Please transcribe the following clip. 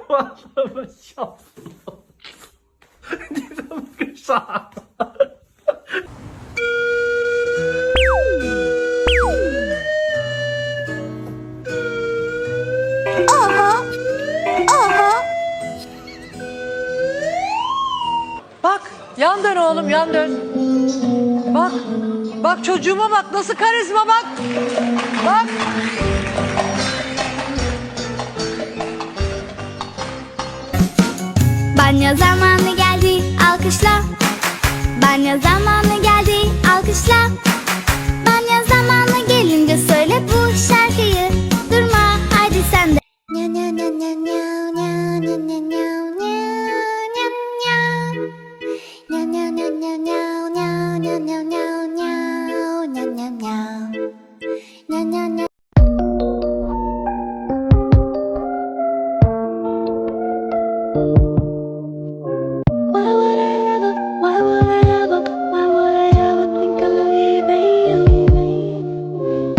我笑死了！你怎么个傻子？Bak, yan dön oğlum, yan dön. Bak, bak çocuğuma bak, nasıl karizma bak. Bak. Banyo zamanı geldi, alkışla. Banyo zamanı geldi, alkışla.